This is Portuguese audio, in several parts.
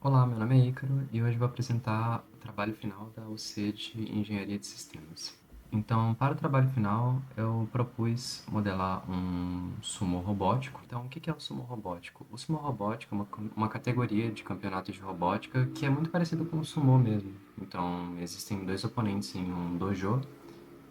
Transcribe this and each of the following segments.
Olá, meu nome é Ícaro e hoje vou apresentar o trabalho final da UC de Engenharia de Sistemas. Então, para o trabalho final, eu propus modelar um sumo robótico. Então, o que é o sumo robótico? O sumo robótico é uma categoria de campeonato de robótica que é muito parecido com o sumo mesmo. Então, existem dois oponentes em um dojo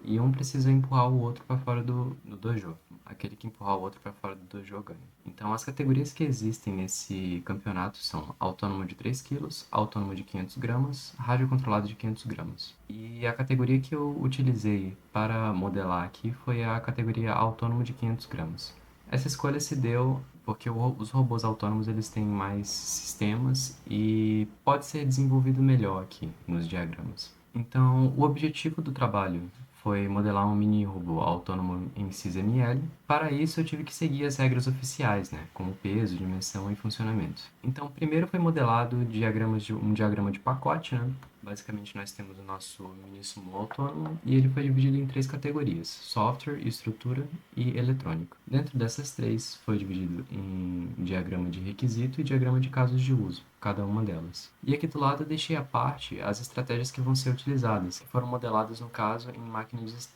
e um precisa empurrar o outro para fora do dojo. Aquele que empurrar o outro para fora do dojo ganha. Então, as categorias que existem nesse campeonato são autônomo de 3 quilos, autônomo de 500 gramas, rádio controlado de 500 gramas. E a categoria que eu utilizei para modelar aqui foi a categoria autônomo de 500 gramas. Essa escolha se deu porque os robôs autônomos eles têm mais sistemas e pode ser desenvolvido melhor aqui nos diagramas. Então, o objetivo do trabalho foi modelar um mini robô autônomo em XML. Para isso, eu tive que seguir as regras oficiais, né, como peso, dimensão e funcionamento. Então, primeiro foi modelado um diagrama de pacote, né. Basicamente, nós temos o nosso mini sumo autônomo e ele foi dividido em três categorias: software, estrutura e eletrônico. Dentro dessas três, foi dividido em diagrama de requisito e diagrama de casos de uso, cada uma delas. E aqui do lado eu deixei à parte as estratégias que vão ser utilizadas, que foram modeladas no caso em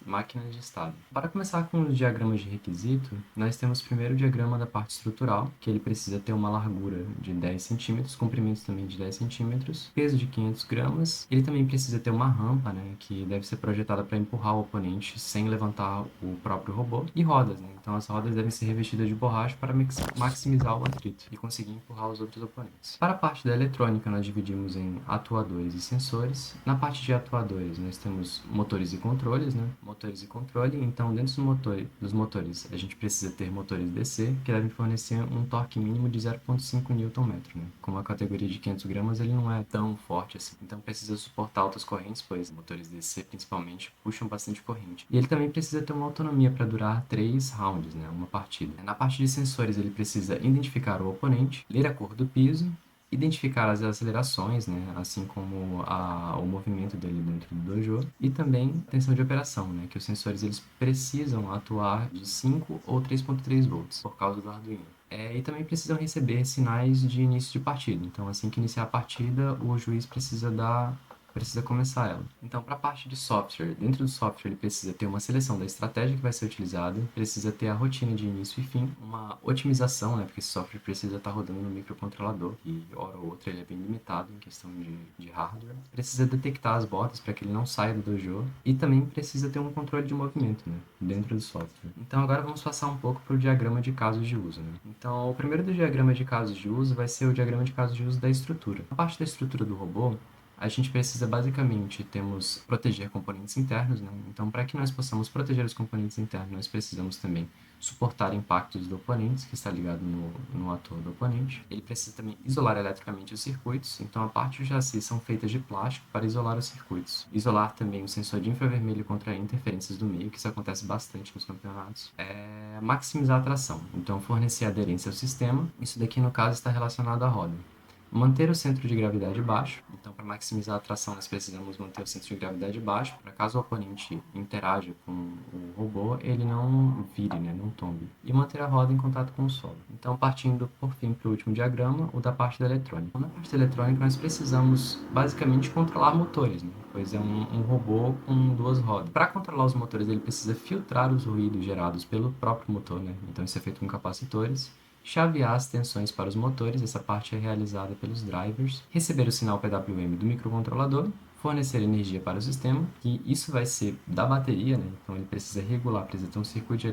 máquinas de estado. Para começar com os diagramas de requisito, nós temos primeiro o diagrama da parte estrutural, que ele precisa ter uma largura de 10 centímetros, comprimento também de 10 centímetros, peso de 500 gramas. Ele também precisa ter uma rampa, né, que deve ser projetada para empurrar o oponente sem levantar o próprio robô, e rodas, né. Então as rodas devem ser revestidas de borracha para maximizar o atrito e conseguir empurrar os outros oponentes. Para a parte da eletrônica, nós dividimos em atuadores e sensores. Na parte de atuadores, nós temos motores e controles, né? Motores e controle. Então, dentro dos motores, a gente precisa ter motores DC, que devem fornecer um torque mínimo de 0,5 Nm, né? Como a categoria de 500 gramas, ele não é tão forte assim. Então, precisa suportar altas correntes, pois motores DC, principalmente, puxam bastante corrente. E ele também precisa ter uma autonomia para durar 3 rounds, né? Uma partida. Na parte de sensores, ele precisa identificar o oponente, ler a cor do piso, identificar as acelerações, né, assim como o movimento dele dentro do dojo, e também tensão de operação, né, que os sensores eles precisam atuar de 5 ou 3.3 volts por causa do Arduino. E também precisam receber sinais de início de partida. Então, assim que iniciar a partida, o juiz precisa começar ela. Então, para a parte de software, dentro do software ele precisa ter uma seleção da estratégia que vai ser utilizada, precisa ter a rotina de início e fim, uma otimização, né, porque esse software precisa estar rodando no microcontrolador, e hora ou outra ele é bem limitado em questão de hardware. Precisa detectar as bordas para que ele não saia do dojo, e também precisa ter um controle de movimento, né, dentro do software. Então, agora vamos passar um pouco para o diagrama de casos de uso, né. Então, o primeiro do diagrama de casos de uso vai ser o diagrama de casos de uso da estrutura. A parte da estrutura do robô, a gente precisa basicamente temos proteger componentes internos, né? Então, para que nós possamos proteger os componentes internos, nós precisamos também suportar impactos do oponente, que está ligado no ator do oponente. Ele precisa também isolar eletricamente os circuitos, então a parte do chassi são feitas de plástico para isolar os circuitos. Isolar também o sensor de infravermelho contra interferências do meio, que isso acontece bastante nos campeonatos. Maximizar a tração, então fornecer aderência ao sistema, isso daqui no caso está relacionado à roda. Manter o centro de gravidade baixo. Então, para maximizar a tração, nós precisamos manter o centro de gravidade baixo, para caso o oponente interaja com o robô, ele não vire, né, não tombe. E manter a roda em contato com o solo. Então, partindo por fim para o último diagrama, o da parte da eletrônica. Na parte da eletrônica, nós precisamos basicamente controlar motores, né, pois é um robô com duas rodas. Para controlar os motores, ele precisa filtrar os ruídos gerados pelo próprio motor, né, então isso é feito com capacitores. Chavear as tensões para os motores, essa parte é realizada pelos drivers, receber o sinal PWM do microcontrolador, fornecer energia para o sistema, e isso vai ser da bateria, né? Então ele precisa regular, precisa ter um circuito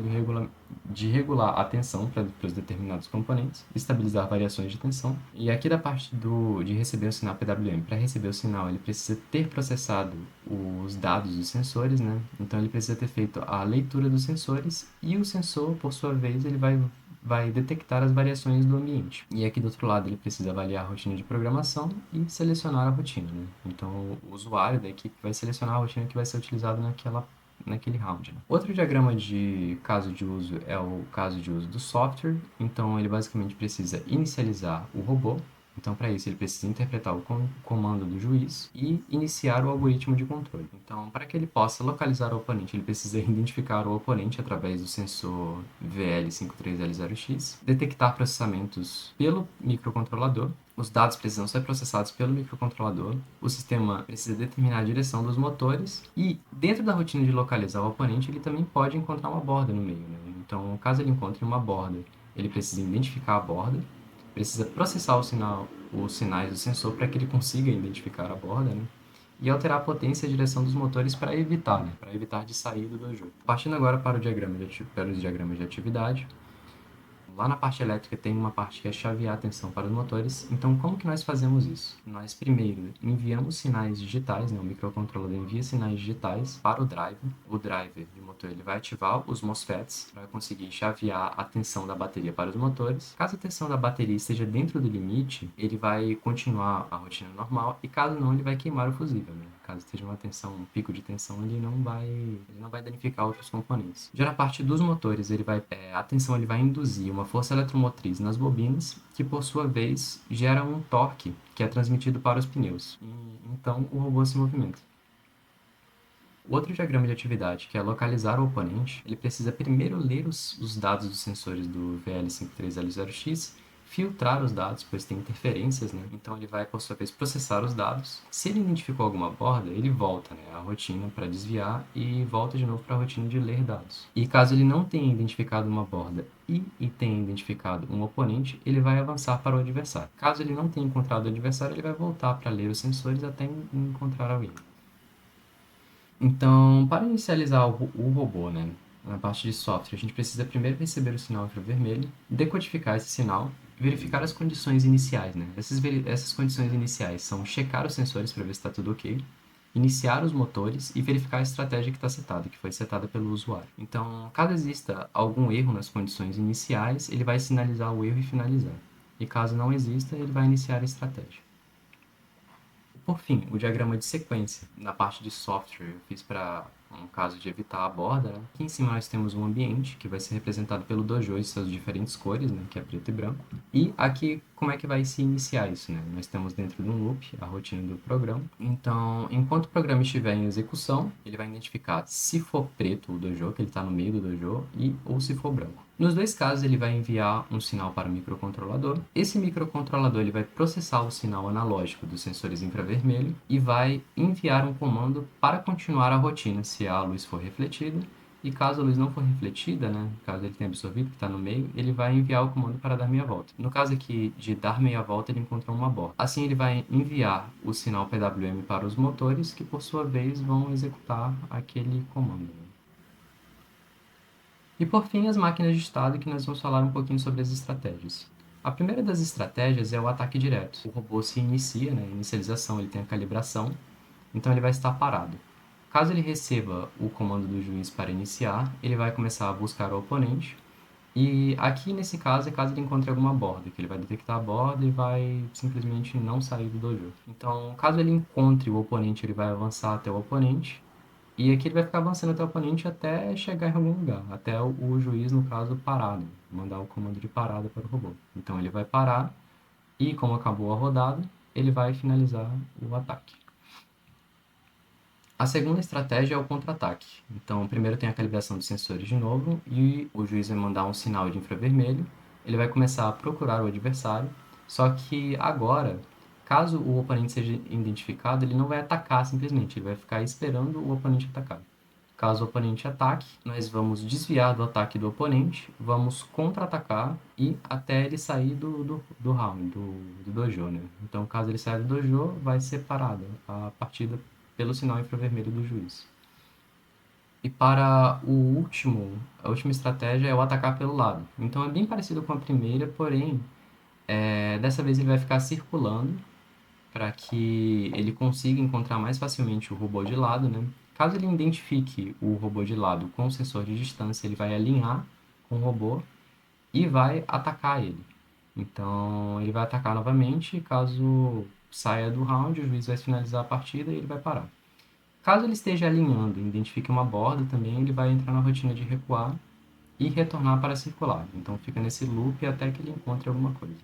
de regular a tensão para os determinados componentes, estabilizar variações de tensão. E aqui da parte de receber o sinal PWM, para receber o sinal ele precisa ter processado os dados dos sensores, né? Então ele precisa ter feito a leitura dos sensores e o sensor, por sua vez, ele vai detectar as variações do ambiente. E aqui do outro lado ele precisa avaliar a rotina de programação e selecionar a rotina, né? Então o usuário da equipe vai selecionar a rotina que vai ser utilizada naquele round, né? Outro diagrama de caso de uso é o caso de uso do software. Então ele basicamente precisa inicializar o robô, Então, para isso, ele precisa interpretar o comando do juiz e iniciar o algoritmo de controle. Então, para que ele possa localizar o oponente, ele precisa identificar o oponente através do sensor VL53L0X, detectar processamentos pelo microcontrolador. Os dados precisam ser processados pelo microcontrolador, o sistema precisa determinar a direção dos motores e, dentro da rotina de localizar o oponente, ele também pode encontrar uma borda no meio, né? Então, caso ele encontre uma borda, ele precisa identificar a borda, precisa processar os sinais do sensor para que ele consiga identificar a borda, né? E alterar a potência e a direção dos motores para evitar, né? Para evitar de sair do dojo. Partindo agora para os diagramas de atividade, lá na parte elétrica tem uma parte que é chavear a tensão para os motores. Então, como que nós fazemos isso? Nós primeiro enviamos sinais digitais, né? O microcontrolador envia sinais digitais para o driver. O driver de motor ele vai ativar os MOSFETs para conseguir chavear a tensão da bateria para os motores. Caso a tensão da bateria esteja dentro do limite, ele vai continuar a rotina normal e caso não, ele vai queimar o fusível, né? Caso esteja uma tensão, um pico de tensão, ele não vai danificar outros componentes. Já na parte dos motores, a tensão ele vai induzir uma força eletromotriz nas bobinas, que por sua vez gera um torque que é transmitido para os pneus. Então o robô se movimenta. O outro diagrama de atividade, que é localizar o oponente, ele precisa primeiro ler os dados dos sensores do VL53L0X, filtrar os dados, pois tem interferências, né? Então ele vai, por sua vez, processar os dados. Se ele identificou alguma borda, ele volta, né, à rotina para desviar e volta de novo para a rotina de ler dados. E caso ele não tenha identificado uma borda e tenha identificado um oponente, ele vai avançar para o adversário. Caso ele não tenha encontrado o adversário, ele vai voltar para ler os sensores até encontrar alguém. Então, para inicializar o robô, né, na parte de software, a gente precisa primeiro receber o sinal infravermelho, decodificar esse sinal, verificar as condições iniciais, né? Essas condições iniciais são checar os sensores para ver se está tudo ok, iniciar os motores e verificar a estratégia que está setada, que foi setada pelo usuário. Então, caso exista algum erro nas condições iniciais, ele vai sinalizar o erro e finalizar. E caso não exista, ele vai iniciar a estratégia. Por fim, o diagrama de sequência. Na parte de software, eu fiz para um caso de evitar a borda, né? Aqui em cima nós temos um ambiente, que vai ser representado pelo dojo e suas diferentes cores, né? Que é preto e branco. E aqui, como é que vai se iniciar isso, né? Nós temos dentro de um loop a rotina do programa. Então, enquanto o programa estiver em execução, ele vai identificar se for preto o dojo, que ele está no meio do dojo, ou se for branco. Nos dois casos, ele vai enviar um sinal para o microcontrolador. Esse microcontrolador ele vai processar o sinal analógico dos sensores infravermelho e vai enviar um comando para continuar a rotina se a luz for refletida. E caso a luz não for refletida, né, caso ele tenha absorvido que está no meio, ele vai enviar o comando para dar meia volta. No caso aqui de dar meia volta, ele encontrou uma borda. Assim, ele vai enviar o sinal PWM para os motores, que por sua vez vão executar aquele comando. E por fim, as máquinas de estado, que nós vamos falar um pouquinho sobre as estratégias. A primeira das estratégias é o ataque direto. O robô se inicia, né, inicialização, ele tem a calibração, então ele vai estar parado. Caso ele receba o comando do juiz para iniciar, ele vai começar a buscar o oponente. E aqui nesse caso é caso ele encontre alguma borda, que ele vai detectar a borda e vai simplesmente não sair do dojo. Então, caso ele encontre o oponente, ele vai avançar até o oponente. E aqui ele vai ficar avançando até o oponente até chegar em algum lugar, até o juiz, no caso, parar, né? Mandar o comando de parada para o robô. Então ele vai parar e, como acabou a rodada, ele vai finalizar o ataque. A segunda estratégia é o contra-ataque. Então, primeiro tem a calibração dos sensores de novo e o juiz vai mandar um sinal de infravermelho. Ele vai começar a procurar o adversário, só que agora, caso o oponente seja identificado, ele não vai atacar simplesmente, ele vai ficar esperando o oponente atacar. Caso o oponente ataque, nós vamos desviar do ataque do oponente, vamos contra-atacar e até ele sair do round, do dojo, né? Então, caso ele saia do dojo, vai ser parada a partida pelo sinal infravermelho do juiz. E para a última estratégia é o atacar pelo lado. Então é bem parecido com a primeira, porém, dessa vez ele vai ficar circulando para que ele consiga encontrar mais facilmente o robô de lado, né? Caso ele identifique o robô de lado com o sensor de distância, ele vai alinhar com o robô e vai atacar ele. Então, ele vai atacar novamente, caso saia do round, o juiz vai finalizar a partida e ele vai parar. Caso ele esteja alinhando e identifique uma borda também, ele vai entrar na rotina de recuar e retornar para circular. Então fica nesse loop até que ele encontre alguma coisa.